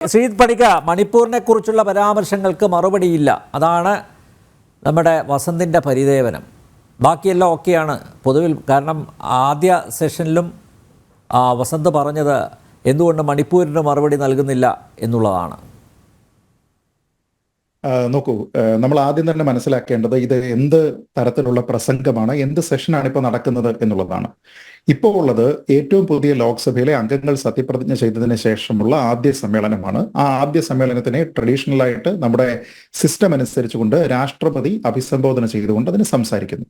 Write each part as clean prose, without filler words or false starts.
ശ്രീജിത്ത് പണിക്ക, മണിപ്പൂരിനെ കുറിച്ചുള്ള പരാമർശങ്ങൾക്ക് മറുപടിയില്ല. അതാണ് നമ്മുടെ വസന്തിൻ്റെ പരിദേവനം. ബാക്കിയെല്ലാം ഓക്കെയാണ് പൊതുവിൽ. കാരണം ആദ്യ സെഷനിലും വസന്ത് പറഞ്ഞത് എന്തുകൊണ്ട് മണിപ്പൂരിന് മറുപടി നൽകുന്നില്ല എന്നുള്ളതാണ്. നോക്കൂ, നമ്മൾ ആദ്യം തന്നെ മനസ്സിലാക്കേണ്ടത് ഇത് എന്ത് തരത്തിലുള്ള പ്രസംഗമാണ്, എന്ത് സെഷനാണ് ഇപ്പോൾ നടക്കുന്നത് എന്നുള്ളതാണ്. ഇപ്പോൾ ഉള്ളത് ഏറ്റവും പുതിയ ലോക്സഭയിലെ അംഗങ്ങൾ സത്യപ്രതിജ്ഞ ചെയ്തതിന് ശേഷമുള്ള ആദ്യ സമ്മേളനമാണ്. ആ ആദ്യ സമ്മേളനത്തിനെ ട്രഡീഷണൽ ആയിട്ട് നമ്മുടെ സിസ്റ്റം അനുസരിച്ചുകൊണ്ട് രാഷ്ട്രപതി അഭിസംബോധന ചെയ്തുകൊണ്ട് അതിന് സംസാരിക്കുന്നു.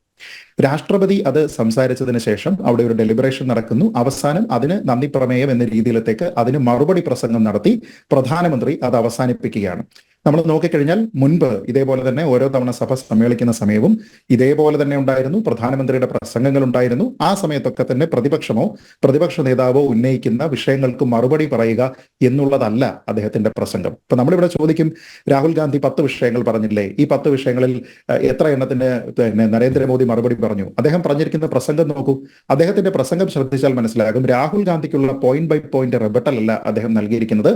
രാഷ്ട്രപതി അത് സംസാരിച്ചതിന് ശേഷം അവിടെ ഒരു ഡെലിബറേഷൻ നടക്കുന്നു. അവസാനം അതിന് നന്ദി പ്രമേയം എന്ന രീതിയിലത്തേക്ക് അതിന് മറുപടി പ്രസംഗം നടത്തി പ്രധാനമന്ത്രി അത് അവസാനിപ്പിക്കുകയാണ്. നമ്മൾ നോക്കിക്കഴിഞ്ഞാൽ മുൻപ് ഇതേപോലെ തന്നെ ഓരോ തവണ സഭ സമ്മേളിക്കുന്ന സമയവും ഇതേപോലെ തന്നെ ഉണ്ടായിരുന്നു. പ്രധാനമന്ത്രിയുടെ പ്രസംഗങ്ങൾ ഉണ്ടായിരുന്നു. ആ സമയത്തൊക്കെ തന്നെ പ്രതിപക്ഷ നേതാവോ ഉന്നയിക്കുന്ന വിഷയങ്ങൾക്ക് മറുപടി പറയുക എന്നുള്ളതല്ല അദ്ദേഹത്തിന്റെ പ്രസംഗം. ഇപ്പൊ നമ്മളിവിടെ ചോദിക്കും, രാഹുൽ ഗാന്ധി 10 വിഷയങ്ങൾ പറഞ്ഞില്ലേ, ഈ 10 വിഷയങ്ങളിൽ എത്ര എണ്ണത്തിന് നരേന്ദ്രമോദി മറുപടി പറഞ്ഞു? അദ്ദേഹം പറഞ്ഞിരിക്കുന്ന പ്രസംഗം നോക്കൂ. അദ്ദേഹത്തിന്റെ പ്രസംഗം ശ്രദ്ധിച്ചാൽ മനസ്സിലാകും, രാഹുൽ ഗാന്ധിക്കുള്ള പോയിന്റ് ബൈ പോയിന്റ് റിബട്ടൽ അല്ല അദ്ദേഹം നൽകിയിരിക്കുന്നത്.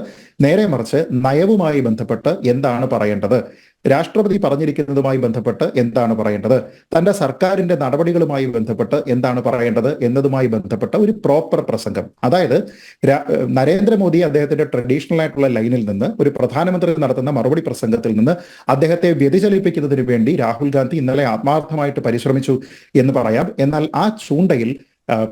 നേരെ മറിച്ച് നയവുമായി ബന്ധപ്പെട്ട് എന്താണ് പറയേണ്ടത്, രാഷ്ട്രപതി പറഞ്ഞിരിക്കുന്നതുമായി ബന്ധപ്പെട്ട് എന്താണ് പറയേണ്ടത്, തന്റെ സർക്കാരിന്റെ നടപടികളുമായി ബന്ധപ്പെട്ട് എന്താണ് പറയേണ്ടത് എന്നതുമായി ബന്ധപ്പെട്ട ഒരു പ്രോപ്പർ പ്രസംഗം. അതായത് നരേന്ദ്രമോദി അദ്ദേഹത്തിന്റെ ട്രഡീഷണൽ ആയിട്ടുള്ള ലൈനിൽ നിന്ന് ഒരു പ്രധാനമന്ത്രി നടത്തുന്ന മറുപടി പ്രസംഗത്തിൽ നിന്ന് അദ്ദേഹത്തെ വ്യതിചലിപ്പിക്കുന്നതിന് വേണ്ടി രാഹുൽ ഗാന്ധി ഇന്നലെ ആത്മാർത്ഥമായിട്ട് പരിശ്രമിച്ചു എന്ന് പറയാം. എന്നാൽ ആ ചൂണ്ടയിൽ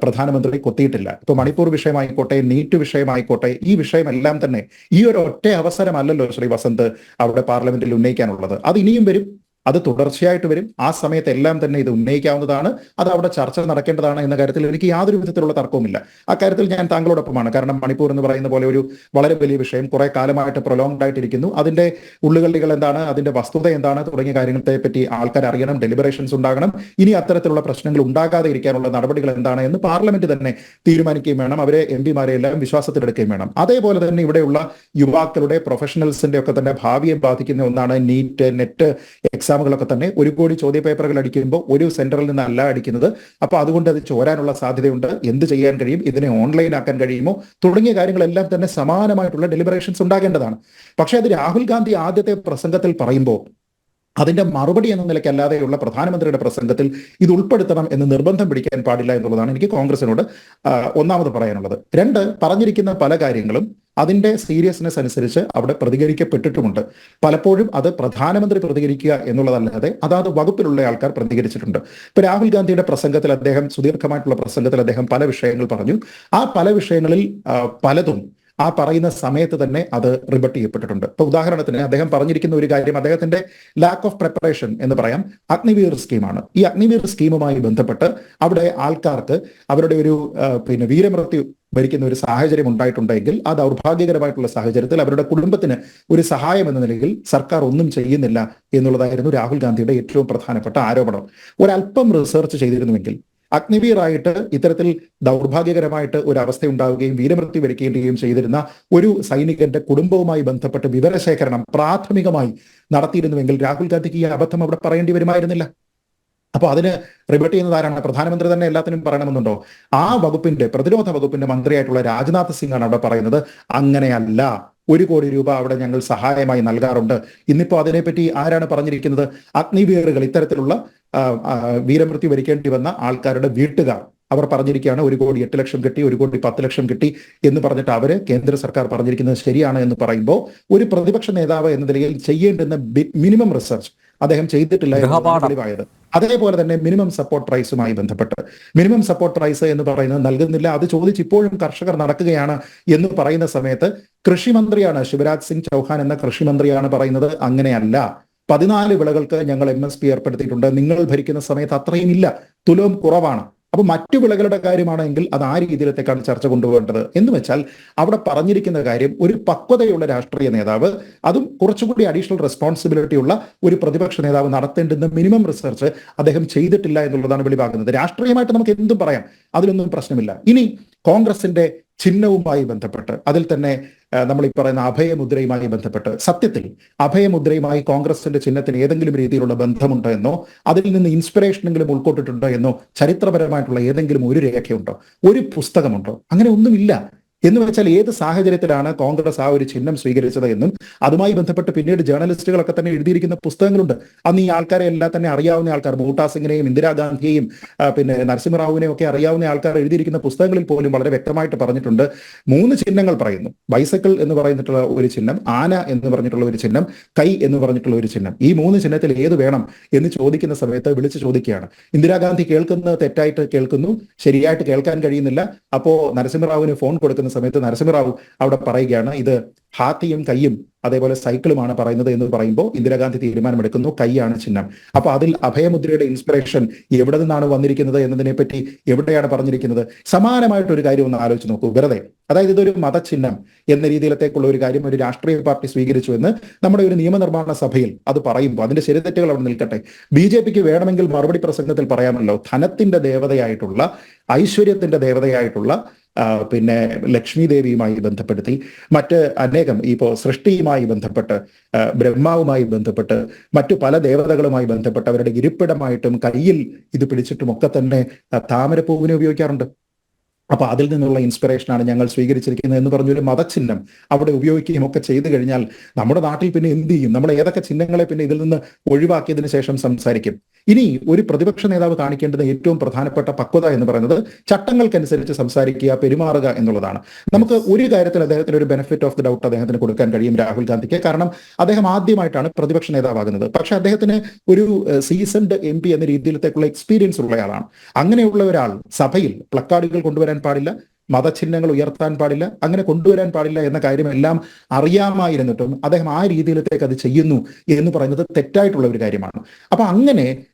പ്രധാനമന്ത്രി കൊത്തിയിട്ടില്ല. ഇപ്പൊ മണിപ്പൂർ വിഷയമായിക്കോട്ടെ, നീറ്റ് വിഷയമായിക്കോട്ടെ, ഈ വിഷയമെല്ലാം തന്നെ ഈ ഒരു ഒറ്റ അവസരമല്ലല്ലോ ശ്രീ വസന്ത് അവിടെ പാർലമെന്റിൽ ഉന്നയിക്കാനുള്ളത്. അത് ഇനിയും വരും, അത് തുടർച്ചയായിട്ട് വരും. ആ സമയത്ത് എല്ലാം തന്നെ ഇത് ഉന്നയിക്കാവുന്നതാണ്, അത് അവിടെ ചർച്ച നടക്കേണ്ടതാണ് എന്ന കാര്യത്തിൽ എനിക്ക് യാതൊരു വിധത്തിലുള്ള തർക്കവുമില്ല. ആ കാര്യത്തിൽ ഞാൻ താങ്കളോടൊപ്പമാണ്. കാരണം മണിപ്പൂർ എന്ന് പറയുന്ന പോലെ ഒരു വളരെ വലിയ വിഷയം കുറെ കാലമായിട്ട് പ്രൊലോങ്ഡ് ആയിട്ടിരിക്കുന്നു. അതിന്റെ ഉള്ളുകള്ളികൾ എന്താണ്, അതിന്റെ വസ്തുത എന്താണ് തുടങ്ങിയ കാര്യങ്ങളെ പറ്റി ആൾക്കാർ അറിയണം, ഡെലിബറേഷൻസ് ഉണ്ടാകണം. ഇനി അത്തരത്തിലുള്ള പ്രശ്നങ്ങൾ ഉണ്ടാകാതെ ഇരിക്കാനുള്ള നടപടികൾ എന്താണ് എന്ന് പാർലമെന്റ് തന്നെ തീരുമാനിക്കുകയും വേണം. അവരെ എംപിമാരെ എല്ലാം വിശ്വാസത്തിലെടുക്കുകയും വേണം. അതേപോലെ തന്നെ ഇവിടെയുള്ള യുവാക്കളുടെ പ്രൊഫഷണൽസിന്റെ ഒക്കെ തന്നെ ഭാവിയെ ബാധിക്കുന്ന ഒന്നാണ് നീറ്റ്, നെറ്റ് എക്സാമുകളൊക്കെ തന്നെ. 1 കോടി ചോദ്യപേപ്പറുകൾ അടിക്കുമ്പോൾ ഒരു സെന്ററിൽ നിന്നല്ല അടിക്കുന്നത്. അപ്പൊ അതുകൊണ്ട് അത് ചോരാനുള്ള സാധ്യതയുണ്ട്. എന്ത് ചെയ്യാൻ കഴിയും, ഇതിനെ ഓൺലൈൻ ആക്കാൻ കഴിയുമോ തുടങ്ങിയ കാര്യങ്ങളെല്ലാം തന്നെ സമാനമായിട്ടുള്ള ഡെലിബറേഷൻസ് ഉണ്ടാകേണ്ടതാണ്. പക്ഷെ അത് രാഹുൽ ഗാന്ധി ആദ്യത്തെ പ്രസംഗത്തിൽ പറയുമ്പോൾ അതിന്റെ മറുപടി എന്ന നിലയ്ക്കല്ലാതെയുള്ള പ്രധാനമന്ത്രിയുടെ പ്രസംഗത്തിൽ ഇത് ഉൾപ്പെടുത്തണം എന്ന് നിർബന്ധം പിടിക്കാൻ പാടില്ല എന്നുള്ളതാണ് എനിക്ക് കോൺഗ്രസിനോട് ഒന്നാമത് പറയാനുള്ളത്. 2, പറഞ്ഞിരിക്കുന്ന പല കാര്യങ്ങളും അതിന്റെ സീരിയസ്നെസ് അനുസരിച്ച് അവിടെ പ്രതികരിക്കപ്പെട്ടിട്ടുമുണ്ട്. പലപ്പോഴും അത് പ്രധാനമന്ത്രി പ്രതികരിക്കുക എന്നുള്ളതല്ലാതെ അതാത് വകുപ്പിലുള്ള ആൾക്കാർ പ്രതികരിച്ചിട്ടുണ്ട്. ഇപ്പൊ രാഹുൽ ഗാന്ധിയുടെ പ്രസംഗത്തിൽ അദ്ദേഹം സുദീർഘമായിട്ടുള്ള പ്രസംഗത്തിൽ അദ്ദേഹം പല വിഷയങ്ങൾ പറഞ്ഞു. ആ പല വിഷയങ്ങളിൽ പലതും ആ പറയുന്ന സമയത്ത് തന്നെ അത് റിബട്ട് ചെയ്യപ്പെട്ടിട്ടുണ്ട്. ഇപ്പൊ ഉദാഹരണത്തിന് അദ്ദേഹം പറഞ്ഞിരിക്കുന്ന ഒരു കാര്യം, അദ്ദേഹത്തിന്റെ ലാക്ക് ഓഫ് പ്രിപ്പറേഷൻ എന്ന് പറയാം, അഗ്നിവീർ സ്കീമാണ്. ഈ അഗ്നിവീർ സ്കീമുമായി ബന്ധപ്പെട്ട് അവിടെ ആൾക്കാർക്ക് അവരുടെ ഒരു വീരമൃത്യു ഭരിക്കുന്ന ഒരു സാഹചര്യം ഉണ്ടായിട്ടുണ്ടെങ്കിൽ ആ ദൗർഭാഗ്യകരമായിട്ടുള്ള സാഹചര്യത്തിൽ അവരുടെ കുടുംബത്തിന് ഒരു സഹായം എന്ന നിലയിൽ സർക്കാർ ഒന്നും ചെയ്യുന്നില്ല എന്നുള്ളതായിരുന്നു രാഹുൽ ഗാന്ധിയുടെ ഏറ്റവും പ്രധാനപ്പെട്ട ആരോപണം. ഒരല്പം റിസർച്ച് ചെയ്തിരുന്നുവെങ്കിൽ അഗ്നിവീറായിട്ട് ഇത്തരത്തിൽ ദൗർഭാഗ്യകരമായിട്ട് ഒരു അവസ്ഥ ഉണ്ടാവുകയും വീരമൃത്യു വരിക്കുകയും ചെയ്തിരുന്ന ഒരു സൈനികന്റെ കുടുംബവുമായി ബന്ധപ്പെട്ട് വിവരശേഖരണം പ്രാഥമികമായി നടത്തിയിരുന്നുവെങ്കിൽ രാഹുൽ ഗാന്ധിക്ക് ഈ അബദ്ധം അവിടെ പറയേണ്ടി വരുമായിരുന്നില്ല. അപ്പൊ അതിന് റിബട്ട് ചെയ്യുന്നത് ആരാണ്? പ്രധാനമന്ത്രി തന്നെ എല്ലാത്തിനും പറയണമെന്നുണ്ടോ? ആ വകുപ്പിന്റെ, പ്രതിരോധ വകുപ്പിന്റെ മന്ത്രിയായിട്ടുള്ള രാജ്നാഥ് സിംഗ് ആണ് അവിടെ പറയുന്നത് അങ്ങനെയല്ല, 1 കോടി രൂപ അവിടെ ഞങ്ങൾ സഹായമായി നൽകാറുണ്ട്. ഇന്നിപ്പോ അതിനെപ്പറ്റി ആരാണ് പറഞ്ഞിരിക്കുന്നത്? അഗ്നിവീറുകൾ, ഇത്തരത്തിലുള്ള വീരമൃത്യു വരിക്കേണ്ടി വന്ന ആൾക്കാരുടെ വീട്ടുകാർ അവർ പറഞ്ഞിരിക്കുകയാണ് 1 കോടി 8 ലക്ഷം കിട്ടി, 1 കോടി 10 ലക്ഷം കിട്ടി എന്ന് പറഞ്ഞിട്ട് അവര് കേന്ദ്ര സർക്കാർ പറഞ്ഞിരിക്കുന്നത് ശരിയാണ് എന്ന് പറയുമ്പോൾ ഒരു പ്രതിപക്ഷ നേതാവ് എന്ന നിലയിൽ ചെയ്യേണ്ടുന്ന മിനിമം റിസർച്ച് അദ്ദേഹം ചെയ്തിട്ടില്ല എന്നാണ് തെളിവായത്. അതേപോലെ തന്നെ മിനിമം സപ്പോർട്ട് പ്രൈസുമായി ബന്ധപ്പെട്ട് മിനിമം സപ്പോർട്ട് പ്രൈസ് എന്ന് പറയുന്നത് നൽകുന്നില്ല, അത് ചോദിച്ച് ഇപ്പോഴും കർഷകർ നടക്കുകയാണ് എന്ന് പറയുന്ന സമയത്ത് കൃഷിമന്ത്രിയാണ് ശിവരാജ് സിംഗ് ചൗഹാൻ എന്ന കൃഷിമന്ത്രിയാണ് പറയുന്നത് അങ്ങനെയല്ല, 14 വിളകൾക്ക് ഞങ്ങൾ MSP ഏർപ്പെടുത്തിയിട്ടുണ്ട്, നിങ്ങൾ ഭരിക്കുന്ന സമയത്ത് അത്രയും ഇല്ല, തുലവും കുറവാണ്. അപ്പൊ മറ്റു വിളകളുടെ കാര്യമാണെങ്കിൽ അത് ആ രീതിയിലത്തേക്കാണ് ചർച്ച കൊണ്ടുപോകേണ്ടത്. എന്ന് വെച്ചാൽ അവിടെ പറഞ്ഞിരിക്കുന്ന കാര്യം ഒരു പക്വതയുള്ള രാഷ്ട്രീയ നേതാവ്, അതും കുറച്ചുകൂടി അഡീഷണൽ റെസ്പോൺസിബിലിറ്റി ഉള്ള ഒരു പ്രതിപക്ഷ നേതാവ് നടത്തേണ്ടുന്ന മിനിമം റിസർച്ച് അദ്ദേഹം ചെയ്തിട്ടില്ല എന്നുള്ളതാണ് വെളിവാകുന്നത്. രാഷ്ട്രീയമായിട്ട് നമുക്ക് എന്തും പറയാം, അതിലൊന്നും പ്രശ്നമില്ല. ഇനി കോൺഗ്രസിന്റെ ചിഹ്നവുമായി ബന്ധപ്പെട്ട് അതിൽ തന്നെ നമ്മൾ ഈ പറയുന്ന അഭയമുദ്രയുമായി ബന്ധപ്പെട്ട് സത്യത്തിൽ അഭയമുദ്രയുമായി കോൺഗ്രസിന്റെ ചിഹ്നത്തിന് ഏതെങ്കിലും രീതിയിലുള്ള ബന്ധമുണ്ടോ എന്നോ അതിൽ നിന്ന് ഇൻസ്പിറേഷനെങ്കിലും ഉൾക്കൊണ്ടിട്ടുണ്ടോ എന്നോ ചരിത്രപരമായിട്ടുള്ള ഏതെങ്കിലും ഒരു രേഖയുണ്ടോ, ഒരു പുസ്തകമുണ്ടോ? അങ്ങനെ ഒന്നുമില്ല. എന്ന് വെച്ചാൽ ഏത് സാഹചര്യത്തിലാണ് കോൺഗ്രസ് ആ ഒരു ചിഹ്നം സ്വീകരിച്ചത് എന്നും അതുമായി ബന്ധപ്പെട്ട് പിന്നീട് ജേർണലിസ്റ്റുകളൊക്കെ തന്നെ എഴുതിയിരിക്കുന്ന പുസ്തകങ്ങളുണ്ട്. അന്ന് ഈ ആൾക്കാരെ എല്ലാം തന്നെ അറിയാവുന്ന ആൾക്കാർ, ബൂട്ടാ സിംഗിനെയും ഇന്ദിരാഗാന്ധിയെയും പിന്നെ നരസിംഹറാവുവിനെയും ഒക്കെ അറിയാവുന്ന ആൾക്കാർ എഴുതിയിരിക്കുന്ന പുസ്തകങ്ങളിൽ പോലും വളരെ വ്യക്തമായിട്ട് പറഞ്ഞിട്ടുണ്ട്. 3 ചിഹ്നങ്ങൾ പറയുന്നു: ബൈസക്കിൾ എന്ന് പറഞ്ഞിട്ടുള്ള ഒരു ചിഹ്നം, ആന എന്ന് പറഞ്ഞിട്ടുള്ള ഒരു ചിഹ്നം, കൈ എന്ന് പറഞ്ഞിട്ടുള്ള ഒരു ചിഹ്നം. ഈ 3 ചിഹ്നത്തിൽ ഏത് വേണം എന്ന് ചോദിക്കുന്ന സമയത്ത് വിളിച്ചു ചോദിക്കുകയാണ്. ഇന്ദിരാഗാന്ധി കേൾക്കുന്നത് തെറ്റായിട്ട് കേൾക്കുന്നു, ശരിയായിട്ട് കേൾക്കാൻ കഴിയുന്നില്ല. അപ്പോ നരസിംഹറാവുവിന് ഫോൺ കൊടുക്കുന്ന സമയത്ത് നരസിംഹറാവു അവിടെ പറയുകയാണ്, ഇത് ഹാത്തിയും കയ്യും അതേപോലെ സൈക്കിളുമാണ് പറയുന്നത് എന്ന് പറയുമ്പോൾ ഇന്ദിരാഗാന്ധി തീരുമാനമെടുക്കുന്നു, കൈയാണ് ചിഹ്നം. അപ്പൊ അതിൽ അഭയമുദ്രയുടെ ഇൻസ്പിറേഷൻ എവിടെ നിന്നാണ് വന്നിരിക്കുന്നത് എന്നതിനെ പറ്റി എവിടെയാണ് പറഞ്ഞിരിക്കുന്നത്? സമാനമായിട്ടൊരു കാര്യം ഒന്ന് ആലോചിച്ച് നോക്കൂ വെറുതെ. അതായത് ഇതൊരു മതചിഹ്നം എന്ന രീതിയിലത്തേക്കുള്ള ഒരു കാര്യം ഒരു രാഷ്ട്രീയ പാർട്ടി സ്വീകരിച്ചു എന്ന് നമ്മുടെ ഒരു നിയമനിർമ്മാണ സഭയിൽ അത് പറയുമ്പോൾ അതിന്റെ ശരിതെറ്റുകൾ അവിടെ നിൽക്കട്ടെ. BJPക്ക് വേണമെങ്കിൽ മറുപടി പ്രസംഗത്തിൽ പറയാമല്ലോ, ധനത്തിന്റെ ദേവതയായിട്ടുള്ള, ഐശ്വര്യത്തിന്റെ ദേവതയായിട്ടുള്ള പിന്നെ ലക്ഷ്മി ദേവിയുമായി ബന്ധപ്പെടുത്തി, മറ്റ് അനേകം ഇപ്പോൾ സൃഷ്ടിയുമായി ബന്ധപ്പെട്ട്, ബ്രഹ്മാവുമായി ബന്ധപ്പെട്ട്, മറ്റു പല ദേവതകളുമായി ബന്ധപ്പെട്ട് അവരുടെ ഇരിപ്പിടമായിട്ടും കയ്യിൽ ഇത് പിടിച്ചിട്ടും ഒക്കെ തന്നെ താമരപ്പൂവിനെ ഉപയോഗിക്കാറുണ്ട്. അപ്പൊ അതിൽ നിന്നുള്ള ഇൻസ്പിറേഷനാണ് ഞങ്ങൾ സ്വീകരിച്ചിരിക്കുന്നത് എന്ന് പറഞ്ഞൊരു മതചിഹ്നം അവിടെ ഉപയോഗിക്കുകയും ഒക്കെ ചെയ്തു കഴിഞ്ഞാൽ നമ്മുടെ നാട്ടിൽ പിന്നെ എന്ത് ചെയ്യും? നമ്മൾ ഏതൊക്കെ ചിഹ്നങ്ങളെ പിന്നെ ഇതിൽ നിന്ന് ഒഴിവാക്കിയതിനു ശേഷം സംസാരിക്കും? ഇനി ഒരു പ്രതിപക്ഷ നേതാവ് കാണിക്കേണ്ടുന്ന ഏറ്റവും പ്രധാനപ്പെട്ട പക്വത എന്ന് പറയുന്നത് ചട്ടങ്ങൾക്കനുസരിച്ച് സംസാരിക്കുക, പെരുമാറുക എന്നുള്ളതാണ്. നമുക്ക് ഒരു കാര്യത്തിൽ അദ്ദേഹത്തിന് ഒരു ബെനിഫിറ്റ് ഓഫ് ദി ഡൗട്ട് അദ്ദേഹത്തിന് കൊടുക്കാൻ കഴിയും, രാഹുൽ ഗാന്ധിക്ക്. കാരണം അദ്ദേഹം ആദ്യമായിട്ടാണ് പ്രതിപക്ഷ നേതാവാകുന്നത്. പക്ഷെ അദ്ദേഹത്തിന് ഒരു സീസൺഡ് MP എന്ന രീതിയിലത്തേക്കുള്ള എക്സ്പീരിയൻസ് ഉള്ളയാളാണ്. അങ്ങനെയുള്ള ഒരാൾ സഭയിൽ പ്ലക്കാർഡുകൾ കൊണ്ടുവരാൻ പാടില്ല, മതചിഹ്നങ്ങൾ ഉയർത്താൻ പാടില്ല, അങ്ങനെ കൊണ്ടുവരാൻ പാടില്ല എന്ന കാര്യമെല്ലാം അറിയാമായിരുന്നിട്ടും അദ്ദേഹം ആ രീതിയിലത്തേക്ക് അത് ചെയ്യുന്നു എന്ന് പറയുന്നത് തെറ്റായിട്ടുള്ള ഒരു കാര്യമാണ്. അപ്പൊ അങ്ങനെ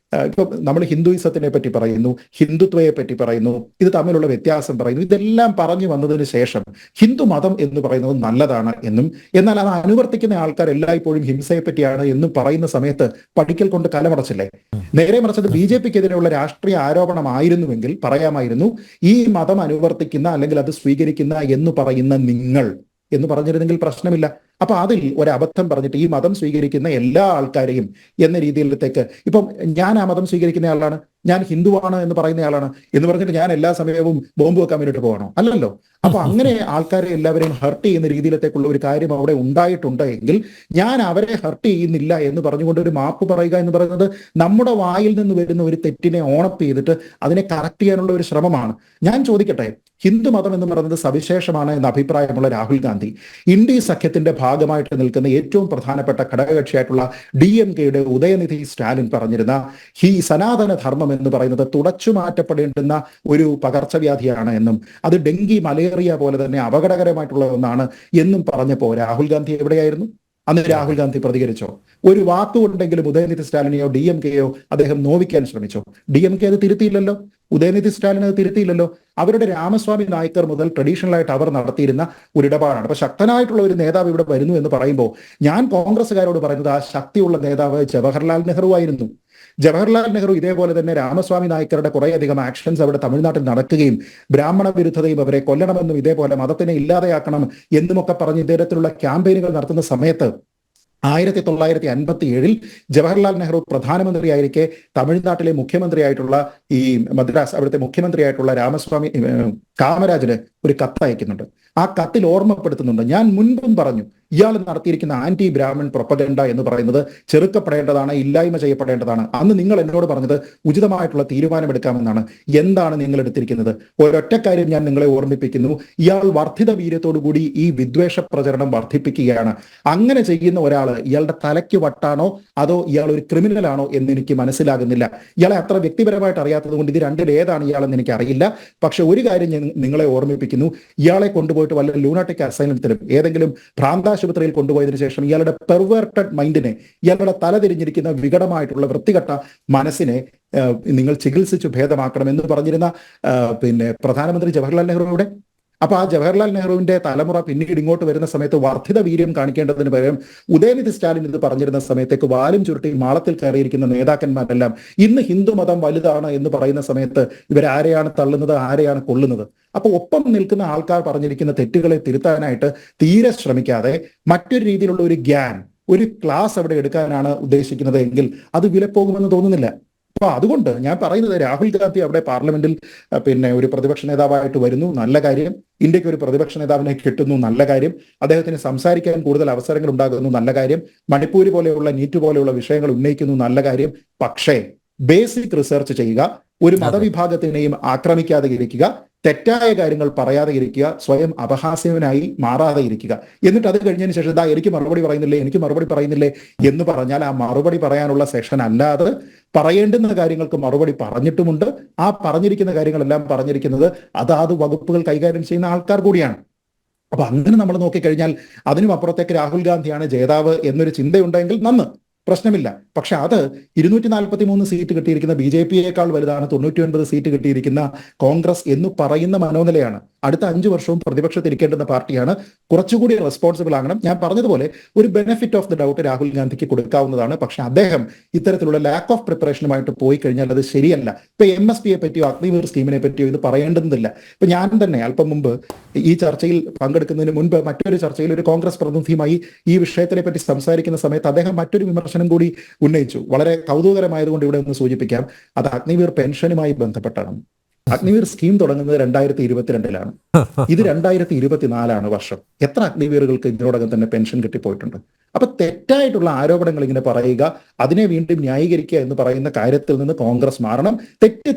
ഇപ്പൊ നമ്മൾ ഹിന്ദുയിസത്തിനെ പറ്റി പറയുന്നു, ഹിന്ദുത്വയെ പറ്റി പറയുന്നു, ഇത് തമ്മിലുള്ള വ്യത്യാസം പറയുന്നു. ഇതെല്ലാം പറഞ്ഞു വന്നതിന് ശേഷം ഹിന്ദു മതം എന്ന് പറയുന്നത് നല്ലതാണ് എന്നും, എന്നാൽ അത് അനുവർത്തിക്കുന്ന ആൾക്കാർ എല്ലായ്പ്പോഴും ഹിംസയെ പറ്റിയാണ് എന്നും പറയുന്ന സമയത്ത് പഠിക്കൽ കൊണ്ട് കലമടച്ചില്ലേ? നേരെ മറിച്ചത് BJPക്കെതിരെയുള്ള രാഷ്ട്രീയ ആരോപണമായിരുന്നുവെങ്കിൽ പറയാമായിരുന്നു, ഈ മതം അനുവർത്തിക്കുന്ന അല്ലെങ്കിൽ അത് സ്വീകരിക്കുന്ന എന്ന് പറയുന്ന നിങ്ങൾ എന്ന് പറഞ്ഞിരുന്നെങ്കിൽ പ്രശ്നമില്ല. അപ്പൊ അതിൽ ഒരബദ്ധം പറഞ്ഞിട്ട് ഈ മതം സ്വീകരിക്കുന്ന എല്ലാ ആൾക്കാരെയും എന്ന രീതിയിലത്തേക്ക്, ഇപ്പം ഞാൻ ആ മതം സ്വീകരിക്കുന്ന ആളാണ്, ഞാൻ ഹിന്ദുവാണ് എന്ന് പറയുന്ന ആളാണ് എന്ന് പറഞ്ഞിട്ട് ഞാൻ എല്ലാ സമയവും ബോംബ് വെക്കാൻ വേണ്ടിയിട്ട് പോകണോ? അല്ലല്ലോ. അപ്പൊ അങ്ങനെ ആൾക്കാരെ എല്ലാവരെയും ഹർട്ട് ചെയ്യുന്ന രീതിയിലത്തേക്കുള്ള ഒരു കാര്യം അവിടെ ഉണ്ടായിട്ടുണ്ട് എങ്കിൽ ഞാൻ അവരെ ഹർട്ട് ചെയ്യുന്നില്ല എന്ന് പറഞ്ഞുകൊണ്ട് ഒരു മാപ്പ് പറയുക എന്ന് പറയുന്നത് നമ്മുടെ വായിൽ നിന്ന് വരുന്ന ഒരു തെറ്റിനെ ഓണപ്പ് ചെയ്തിട്ട് അതിനെ കറക്റ്റ് ചെയ്യാനുള്ള ഒരു ശ്രമമാണ്. ഞാൻ ചോദിക്കട്ടെ, ഹിന്ദു മതം എന്ന് പറയുന്നത് സവിശേഷമാണ് എന്ന അഭിപ്രായമുള്ള രാഹുൽ ഗാന്ധി ഇന്ത്യ സഖ്യത്തിന്റെ ഭാഗമായിട്ട് നിൽക്കുന്ന ഏറ്റവും പ്രധാനപ്പെട്ട ഘടകകക്ഷിയായിട്ടുള്ള DMKയുടെ ഉദയനിധി സ്റ്റാലിൻ പറഞ്ഞിരുന്ന ഈ സനാതന ധർമ്മം എന്ന് പറയുന്നത് തുടച്ചു മാറ്റപ്പെടേണ്ടുന്ന ഒരു പകർച്ചവ്യാധിയാണ് എന്നും അത് ഡെങ്കി മലേറിയ പോലെ തന്നെ അപകടകരമായിട്ടുള്ള ഒന്നാണ് എന്നും പറഞ്ഞപ്പോൾ രാഹുൽ ഗാന്ധി എവിടെയായിരുന്നു? അന്ന് രാഹുൽ ഗാന്ധി പ്രതികരിച്ചോ? ഒരു വാക്കുകൊണ്ടെങ്കിലും ഉദയനിധി സ്റ്റാലിനെയോ DMKയോ അദ്ദേഹം നോവിക്കാൻ ശ്രമിച്ചോ? DMK അത് തിരുത്തിയില്ലല്ലോ, ഉദയനിധി സ്റ്റാലിൻ അത് തിരുത്തിയില്ലല്ലോ. അവരുടെ രാമസ്വാമി നായ്ക്കർ മുതൽ ട്രഡീഷണൽ ആയിട്ട് അവർ നടത്തിയിരുന്ന ഒരു ഇടപാടാണ്. അപ്പൊ ശക്തനായിട്ടുള്ള ഒരു നേതാവ് ഇവിടെ വരുന്നു എന്ന് പറയുമ്പോൾ ഞാൻ കോൺഗ്രസ്സുകാരോട് പറയുന്നത് ആ ശക്തിയുള്ള നേതാവ് ജവഹർലാൽ നെഹ്റു ആയിരുന്നു. ജവഹർലാൽ നെഹ്റു ഇതേപോലെ തന്നെ രാമസ്വാമി നായ്ക്കരുടെ കുറേയധികം ആക്ഷൻസ് അവിടെ തമിഴ്നാട്ടിൽ നടക്കുകയും ബ്രാഹ്മണ വിരുദ്ധതയും അവരെ കൊല്ലണമെന്നും ഇതേപോലെ മതത്തിനെ ഇല്ലാതെയാക്കണം എന്നുമൊക്കെ പറഞ്ഞ് ഇത്തരത്തിലുള്ള ക്യാമ്പയിനുകൾ നടത്തുന്ന സമയത്ത് 1957 ജവഹർലാൽ നെഹ്റു പ്രധാനമന്ത്രിയായിരിക്കെ തമിഴ്നാട്ടിലെ മുഖ്യമന്ത്രിയായിട്ടുള്ള ഈ മദ്രാസ് അവിടുത്തെ മുഖ്യമന്ത്രിയായിട്ടുള്ള രാമസ്വാമി കാമരാജിന് ഒരു കത്ത് അയക്കുന്നുണ്ട്. ആ കത്തിൽ ഓർമ്മപ്പെടുത്തുന്നുണ്ട്, ഞാൻ മുൻപും പറഞ്ഞു ഇയാൾ നടത്തിയിരിക്കുന്ന ആന്റി ബ്രാഹ്മൺ പ്രൊപ്പഗണ്ട എന്ന് പറയുന്നത് ചെറുക്കപ്പെടേണ്ടതാണ്, ഇല്ലായ്മ ചെയ്യപ്പെടേണ്ടതാണ്. അന്ന് നിങ്ങൾ എന്നോട് പറഞ്ഞത് ഉചിതമായിട്ടുള്ള തീരുമാനമെടുക്കാമെന്നാണ്. എന്താണ് നിങ്ങൾ എടുത്തിരിക്കുന്നത്? ഒരൊറ്റ കാര്യം ഞാൻ നിങ്ങളെ ഓർമ്മിപ്പിക്കുന്നു, ഇയാൾ വർദ്ധിത വീര്യത്തോടു കൂടി ഈ വിദ്വേഷ പ്രചരണം വർദ്ധിപ്പിക്കുകയാണ്. അങ്ങനെ ചെയ്യുന്ന ഒരാൾ ഇയാളുടെ തലയ്ക്ക് വട്ടാണോ അതോ ഇയാൾ ഒരു ക്രിമിനലാണോ എന്ന് എനിക്ക് മനസ്സിലാകുന്നില്ല. ഇയാളെ അത്ര വ്യക്തിപരമായിട്ട് അറിയാത്തത് കൊണ്ട് ഇത് രണ്ടിൽ ഏതാണ് ഇയാളെന്ന് എനിക്ക് അറിയില്ല. പക്ഷെ ഒരു കാര്യം ഞാൻ നിങ്ങളെ ഓർമ്മിപ്പിക്കുന്നു, ഇയാളെ കൊണ്ടുപോയിട്ട് വല്ല ലൂണാറ്റിക് അസൈലത്തിലും ഏതെങ്കിലും ഭ്രാന്താശുപത്രിയിൽ കൊണ്ടുപോയതിനു ശേഷം ഇയാളുടെ പെർവേർട്ടഡ് മൈൻഡിനെ, ഇയാളുടെ തലതിരിഞ്ഞിരിക്കുന്ന വികടമായിട്ടുള്ള വൃത്തികെട്ട മനസ്സിനെ നിങ്ങൾ ചികിത്സിച്ച് ഭേദമാക്കണം എന്ന് പറഞ്ഞിരുന്ന പ്രധാനമന്ത്രി ജവഹർലാൽ നെഹ്റുവിടെ. അപ്പൊ ആ ജവഹർലാൽ നെഹ്റുവിന്റെ തലമുറ പിന്നീട് ഇങ്ങോട്ട് വരുന്ന സമയത്ത് വർദ്ധിത വീര്യം കാണിക്കേണ്ടതിന് പകരം ഉദയനിധി സ്റ്റാലിൻ ഇത് പറഞ്ഞിരുന്ന സമയത്തേക്ക് വാലും ചുരുട്ടി മാളത്തിൽ കയറിയിരിക്കുന്ന നേതാക്കന്മാരെല്ലാം ഇന്ന് ഹിന്ദു മതം വലുതാണ് എന്ന് പറയുന്ന സമയത്ത് ഇവരാരെയാണ് തള്ളുന്നത്, ആരെയാണ് കൊള്ളുന്നത്? അപ്പൊ ഒപ്പം നിൽക്കുന്ന ആൾക്കാർ പറഞ്ഞിരിക്കുന്ന തെറ്റുകളെ തിരുത്താനായിട്ട് തീരെ ശ്രമിക്കാതെ മറ്റൊരു രീതിയിലുള്ള ഒരു ഒരു ക്ലാസ് അവിടെ എടുക്കാനാണ് ഉദ്ദേശിക്കുന്നത് എങ്കിൽ അത് വിലപ്പോകുമെന്ന് തോന്നുന്നില്ല. അപ്പൊ അതുകൊണ്ട് ഞാൻ പറയുന്നത് രാഹുൽ ഗാന്ധി അവിടെ പാർലമെന്റിൽ പിന്നെ ഒരു പ്രതിപക്ഷ നേതാവായിട്ട് വരുന്നു, നല്ല കാര്യം. ഇന്ത്യക്ക് ഒരു പ്രതിപക്ഷ നേതാവിനെ കിട്ടുന്നു, നല്ല കാര്യം. അദ്ദേഹത്തിന് സംസാരിക്കാൻ കൂടുതൽ അവസരങ്ങൾ ഉണ്ടാകുന്നു, നല്ല കാര്യം. മണിപ്പൂർ പോലെയുള്ള നീറ്റ് പോലെയുള്ള വിഷയങ്ങൾ ഉന്നയിക്കുന്നു, നല്ല കാര്യം. പക്ഷേ ബേസിക് റിസർച്ച് ചെയ്യുക, ഒരു മതവിഭാഗത്തിനെയും ആക്രമിക്കാതെ ഇരിക്കുക, തെറ്റായ കാര്യങ്ങൾ പറയാതെ ഇരിക്കുക, സ്വയം അപഹാസ്യവനായി മാറാതെ ഇരിക്കുക. എന്നിട്ട് അത് കഴിഞ്ഞതിന് ശേഷം എനിക്ക് മറുപടി പറയുന്നില്ലേ എന്ന് പറഞ്ഞാൽ ആ മറുപടി പറയാനുള്ള സെഷൻ അല്ലാതെ പറയേണ്ടുന്ന കാര്യങ്ങൾക്ക് മറുപടി പറഞ്ഞിട്ടുമുണ്ട്. ആ പറഞ്ഞിരിക്കുന്ന കാര്യങ്ങളെല്ലാം പറഞ്ഞിരിക്കുന്നത് അതാത് വകുപ്പുകൾ കൈകാര്യം ചെയ്യുന്ന ആൾക്കാർ കൂടിയാണ്. അപ്പൊ അങ്ങനെ നമ്മൾ നോക്കിക്കഴിഞ്ഞാൽ അതിനും അപ്പുറത്തേക്ക് രാഹുൽ ഗാന്ധിയാണ് ജേതാവ് എന്നൊരു ചിന്തയുണ്ടെങ്കിൽ നന്ന്, പ്രശ്നമില്ല. പക്ഷെ അത് 243 സീറ്റ് കിട്ടിയിരിക്കുന്ന BJP-യേക്കാൾ വലുതാണ് 99 സീറ്റ് കിട്ടിയിരിക്കുന്ന കോൺഗ്രസ് എന്ന് പറയുന്ന മനോനിലയാണ്. അടുത്ത 5 വർഷവും പ്രതിപക്ഷത്തിരിക്കേണ്ടുന്ന പാർട്ടിയാണ്, കുറച്ചുകൂടി റെസ്പോൺസിബിൾ ആകണം. ഞാൻ പറഞ്ഞതുപോലെ ഒരു benefit of the doubt Rahul ഗാന്ധിക്ക് കൊടുക്കാവുന്നതാണ്. പക്ഷെ അദ്ദേഹം ഇത്തരത്തിലുള്ള ലാക്ക് ഓഫ് പ്രിപ്പറേഷനുമായിട്ട് പോയി കഴിഞ്ഞാൽ അത് ശരിയല്ല. ഇപ്പൊ MSPയെ പറ്റിയോ അഗ്നിവീർ സ്കീമിനെ പറ്റിയോ ഇത് പറയേണ്ടതില്ല. ഇപ്പൊ ഞാൻ തന്നെ അല്പം മുമ്പ് ഈ ചർച്ചയിൽ പങ്കെടുക്കുന്നതിന് മുൻപ് മറ്റൊരു ചർച്ചയിൽ ഒരു കോൺഗ്രസ് പ്രതിനിധിയുമായി ഈ വിഷയത്തിനെ പറ്റി സംസാരിക്കുന്ന സമയത്ത് അദ്ദേഹം മറ്റൊരു വിമർശനം കൂടി ഉന്നയിച്ചു. വളരെ കൗതുകരമായതുകൊണ്ട് ഇവിടെ ഒന്ന് സൂചിപ്പിക്കാം. അത് അഗ്നിവീർ പെൻഷനുമായി ബന്ധപ്പെട്ടാണ്. അഗ്നിവീർ സ്കീം തുടങ്ങുന്നത് 2022-ലാണ്. ഇത് 2024 വർഷം. എത്ര അഗ്നിവീറുകൾക്ക് ഇതിനോടകം തന്നെ പെൻഷൻ കിട്ടിപ്പോയിട്ടുണ്ട്? അപ്പൊ തെറ്റായിട്ടുള്ള ആരോപണങ്ങൾ ഇങ്ങനെ പറയുക, അതിനെ വീണ്ടും ന്യായീകരിക്കുക എന്ന് പറയുന്ന കാര്യത്തിൽ നിന്ന് കോൺഗ്രസ് മാറണം.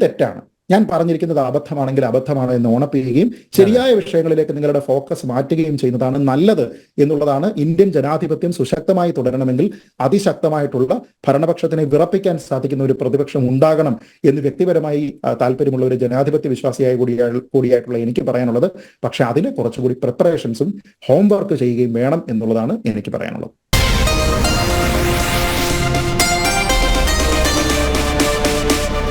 തെറ്റാണ്. ഞാൻ പറഞ്ഞിരിക്കുന്നത് അബദ്ധമാണെങ്കിൽ അബദ്ധമാണ് എന്ന് ഓണപ്പിക്കുകയും ശരിയായ വിഷയങ്ങളിലേക്ക് നിങ്ങളുടെ ഫോക്കസ് മാറ്റുകയും ചെയ്യുന്നതാണ് നല്ലത് എന്നുള്ളതാണ്. ഇന്ത്യൻ ജനാധിപത്യം സുശക്തമായി തുടരണമെങ്കിൽ അതിശക്തമായിട്ടുള്ള ഭരണപക്ഷത്തിനെ വിറപ്പിക്കാൻ സാധിക്കുന്ന ഒരു പ്രതിപക്ഷം ഉണ്ടാകണം എന്ന് വ്യക്തിപരമായി താല്പര്യമുള്ള ഒരു ജനാധിപത്യ വിശ്വാസിയായ കൂടിയായിട്ടുള്ള എനിക്ക് പറയാനുള്ളത്. പക്ഷെ അതിന് കുറച്ചുകൂടി പ്രിപ്പറേഷൻസും ഹോംവർക്ക് ചെയ്യുകയും വേണം എന്നുള്ളതാണ് എനിക്ക് പറയാനുള്ളത്.